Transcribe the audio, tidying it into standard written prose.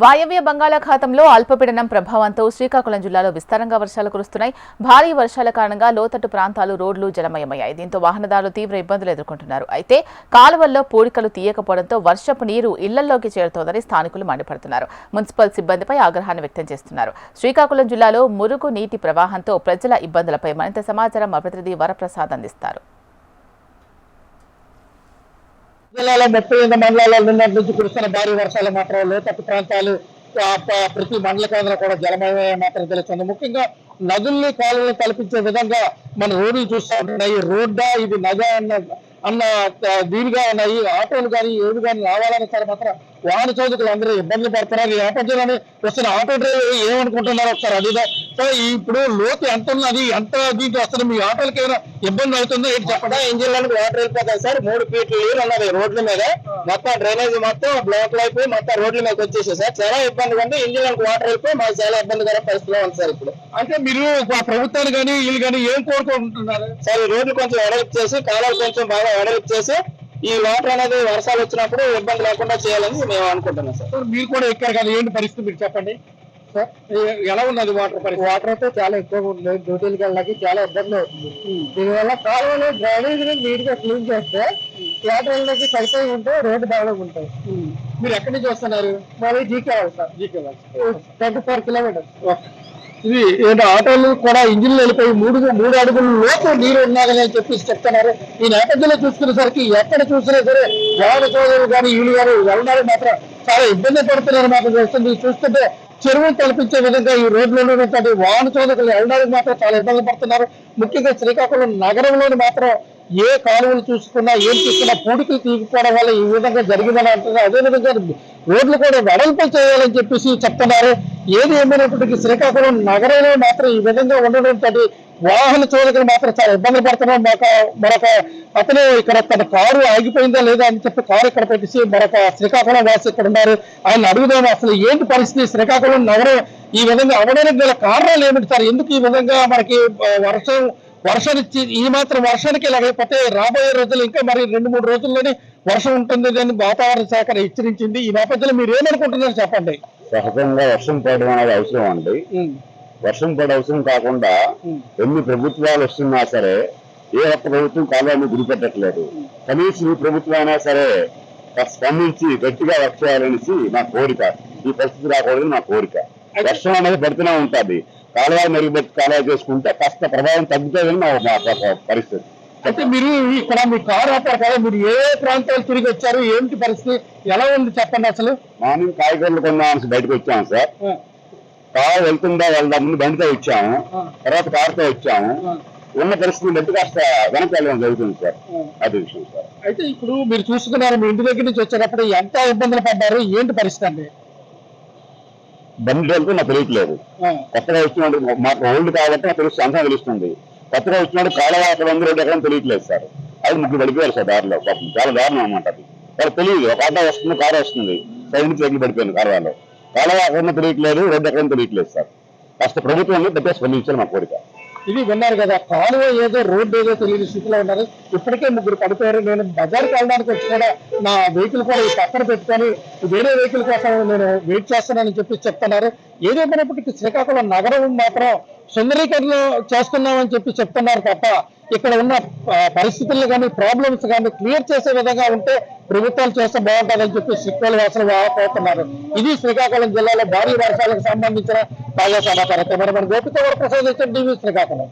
వాయవ్య బంగాళాఖాతంలో అల్పపీడనం ప్రభావంతో శ్రీకాకుళం జిల్లాలో విస్తారంగా వర్షాలు కురుస్తున్నాయి. భారీ వర్షాల కారణంగా లోతట్టు ప్రాంతాలు రోడ్లు జలమయమయ్యాయి. దీంతో వాహనదారులు తీవ్ర ఇబ్బందులు ఎదుర్కొంటున్నారు. అయితే కాలువల్లో పూడికలు తీయకపోవడంతో వర్షపు నీరు ఇళ్లలోకి చేరుతోందని స్థానికులు మండిపడుతున్నారు. మున్సిపల్ సిబ్బందిపై ఆగ్రహాన్ని వ్యక్తం చేస్తున్నారు. శ్రీకాకుళం జిల్లాలో మురుగు నీటి ప్రవాహంతో ప్రజల ఇబ్బందులపై మరింత సమాచారం మా ప్రతినిధి వరప్రసాద్ అందిస్తారు. జిల్లాలో 38 మండలాల్లో నిన్నటి నుంచి కురుస్తున్న భారీ వర్షాలు మాత్రం లోతట్టు ప్రాంతాలు ప్రతి మండల కేంద్రం కూడా జలమయమే మాత్రం తెలుస్తుంది. ముఖ్యంగా నదుల్ని కాలువలు కల్పించే విధంగా మన రోడ్లు చూస్తూ ఉంటున్నాయి. రోడ్డా ఇది నది అన్న దీనిగా ఉన్నాయి. ఆటోలు కానీ ఏవి కానీ రావాలని సరే మాత్రం వాహన చోదకులు అందరూ ఇబ్బందులు పడుతున్నారు. ఈ నేపథ్యంలోనే వస్తున్న ఆటో డ్రైవర్ ఏమనుకుంటున్నారు ఒకసారి అడిగా. సో ఇప్పుడు లోతు ఎంత ఉన్నది, ఎంత దీంట్లో వస్తుంది, మీ ఆటోలకి ఏమైనా ఇబ్బంది అవుతుందో ఏంటి చెప్పండి. ఇంజిన్లకు వాటర్ వెళ్ళిపోతాయి సార్. 3 ఫీట్లు నీళ్ళు ఉన్నది రోడ్ల మీద. మొత్తం డ్రైనేజ్ మొత్తం బ్లాక్ అయిపోయి మొత్తం రోడ్ల మీద వచ్చేసాయి సార్. చాలా ఇబ్బందిగా ఉంది. ఇంజిన్లకు వాటర్ వెళ్ళిపోయి మాకు చాలా ఇబ్బందికర పరిస్థితిలో ఉంది సార్. ఇప్పుడు అంటే మీరు ప్రభుత్వాన్ని కానీ వీళ్ళు కానీ ఏం కోరుకుంటున్నారు సార్? ఈ రోడ్లు కొంచెం వెడల్పు చేసి, కాలువలు కొంచెం బాగా వెడల్పు చేసి, ఈ వాటర్ అనేది వర్షాలు వచ్చినప్పుడు ఇబ్బంది లేకుండా చేయాలని మేము అనుకుంటున్నాం సార్. మీరు కూడా ఎక్కారు కదా, ఏంటి పరిస్థితి మీరు చెప్పండి సార్. ఎలా ఉన్నది వాటర్ పరిస్థితి? వాటర్ అయితే చాలా ఎక్కువగా ఉంది. డ్యూటీలకు వెళ్ళడానికి చాలా ఇబ్బంది అవుతుంది. దీనివల్ల కాలువలు డ్రైనేజ్ నీట్ గా క్లీన్ చేస్తే వాటర్ వెళ్ళడానికి సరిపోయి ఉంటే రోడ్డు డెవలప్ ఉంటాయి. మీరు ఎక్కడి నుంచి వస్తున్నారు? మరి జీకేవాలి సార్. 24 కిలోమీటర్స్. ఇది ఏంటో ఆటోలు కూడా ఇంజిన్లు వెళ్ళిపోయి 3 అడుగుల లోపు నీరు ఉన్నాయని చెప్పేసి చెప్తున్నారు. ఈ నేపథ్యంలో చూసుకునేసరికి ఎక్కడ చూసినా సరే వాహన సోదరులు కానీ వీళ్ళు కానీ వెళ్ళడానికి మాత్రం చాలా ఇబ్బంది పడుతున్నారు మాత్రం వస్తుంది. చూస్తుంటే చెరువులు కల్పించే విధంగా ఈ రోడ్లలో ఉన్నటువంటి వాహన సోదరులు వెళ్ళడానికి మాత్రం చాలా ఇబ్బంది పడుతున్నారు. ముఖ్యంగా శ్రీకాకుళం నగరంలోని మాత్రం ఏ కాలువలు చూసుకున్నా ఏం చూసుకున్నా పూడికలు తీసుకోవడం వల్ల ఈ విధంగా జరిగిందని అంటున్నారు. అదేవిధంగా రోడ్లు కూడా వెడల్పు చేయాలని చెప్పేసి చెప్తున్నారు. ఏది ఏమైనప్పటికీ శ్రీకాకుళం నగరంలో మాత్రం ఈ విధంగా ఉండడంతో వాహన చోదకులు మాత్రం చాలా ఇబ్బందులు పడుతున్నారు. మరొక అతను ఇక్కడ తన కారు ఆగిపోయిందా లేదా అని చెప్పి కారు ఇక్కడ పెట్టేసి మరొక శ్రీకాకుళం వాసి ఇక్కడ ఉన్నారు. ఆయన అడుగుదాము అసలు ఏంటి పరిస్థితి, శ్రీకాకుళం నగరం ఈ విధంగా అవడానికి గల కారణాలు ఏమిటి సార్? ఎందుకు ఈ విధంగా మనకి వర్షానికి ఈ మాత్రం వర్షానికి లేకపోతే రాబోయే రోజులు ఇంకా మరి 2-3 రోజుల్లోనే వర్షం ఉంటుంది అని వాతావరణ శాఖ హెచ్చరించింది. ఈ నేపథ్యంలో మీరు ఏమనుకుంటున్నారు చెప్పండి. సహజంగా వర్షం పడడం అనేది అవసరం అండి. వర్షం పడే అవసరం కాకుండా ఎన్ని ప్రభుత్వాలు వస్తున్నా సరే ఏ ఒక్క ప్రభుత్వం కాలాన్ని గురిపెట్టట్లేదు. కనీసం ఈ ప్రభుత్వం అయినా సరే స్పందించి గట్టిగా వర్క్ చేయాలనేసి నా కోరిక. ఈ పరిస్థితి రాకూడదు నా కోరిక. వర్షం అనేది పడుతూనే ఉంటుంది. కాలువలు మెరుగుపెట్టి కాలువ చేసుకుంటే కాస్త ప్రభావం తగ్గుతుందని నా పరిస్థితి. అయితే మీరు ఇక్కడ మీ కారు ఆపారు కదా, మీరు ఏ ప్రాంతాలు తిరిగి వచ్చారు, ఏంటి పరిస్థితి, ఎలా ఉంది చెప్పండి అసలు. మార్నింగ్ కాయగూరలు కొందామని బయటకు వచ్చాము సార్. కారు వెళ్తుందా వెళ్దామని బండితో వచ్చాము, తర్వాత కారుతో వచ్చాము. ఉన్న పరిస్థితిని బట్టి కాస్త వెనక్కి వెళ్ళడం జరుగుతుంది సార్. అది విషయం సార్. అయితే ఇప్పుడు మీరు చూసుకున్నారు, మీ ఇంటి దగ్గర నుంచి వచ్చేటప్పుడు ఎంత ఇబ్బందులు పడ్డారు, ఏంటి పరిస్థితి అండి? బండి వెళ్తే నాకు తెలియట్లేదు. కొత్తగా వచ్చినప్పుడు మాకు ఓల్డ్ కాబట్టి నాకు తెలుస్తుంది, అంతా తెలుస్తుంది. కొత్తగా వచ్చినప్పుడు కాలువ అక్కడ 2 ఎకరం తెలియట్లేదు సార్. అది 3 పడిపోయారు సార్ దారిలో. చాలా దారుణం అనమాట. అది వాళ్ళకి తెలియదు. ఒక ఆటో వస్తుంది, కారు వస్తుంది, సైడ్ నుంచి ఎగ్గి పడిపోయింది కాలువలో. కాలువ అక్కడ తెలియట్లేదు, 2 ఎకరం తెలియట్లేదు సార్. కాస్త ప్రభుత్వం గట్టిగా స్పందించారు మా కోరిక. ఇది విన్నారు కదా, కాలువ ఏదో రోడ్డు ఏదో తెలియని స్థితిలో ఉన్నారు. ఇప్పటికే 3 పడిపోయారు. నేను బజార్కి వెళ్ళడానికి వచ్చి కూడా నా వెహికల్ కూడా ఈ పక్కన పెట్టుకొని వేరే వెహికల్ కోసం నేను వెయిట్ చేస్తున్నానని చెప్పి చెప్తున్నారు. ఏదేమైనప్పటికీ శ్రీకాకుళం నగరం మాత్రం సుందరీకరణ చేస్తున్నామని చెప్పి చెప్తున్నారు తప్ప ఇక్కడ ఉన్న పరిస్థితులను కానీ ప్రాబ్లమ్స్ కానీ క్లియర్ చేసే విధంగా ఉంటే ప్రభుత్వాలు చేస్తే బాగుంటుందని చెప్పి శ్రీకాకుళం వాసులు వాపోతున్నారు. ఇది శ్రీకాకుళం జిల్లాలో భారీ వర్షాలకు సంబంధించిన తాజా సమాచారం. మన గోపిక వరప్రసాద్ టీవీ శ్రీకాకుళం.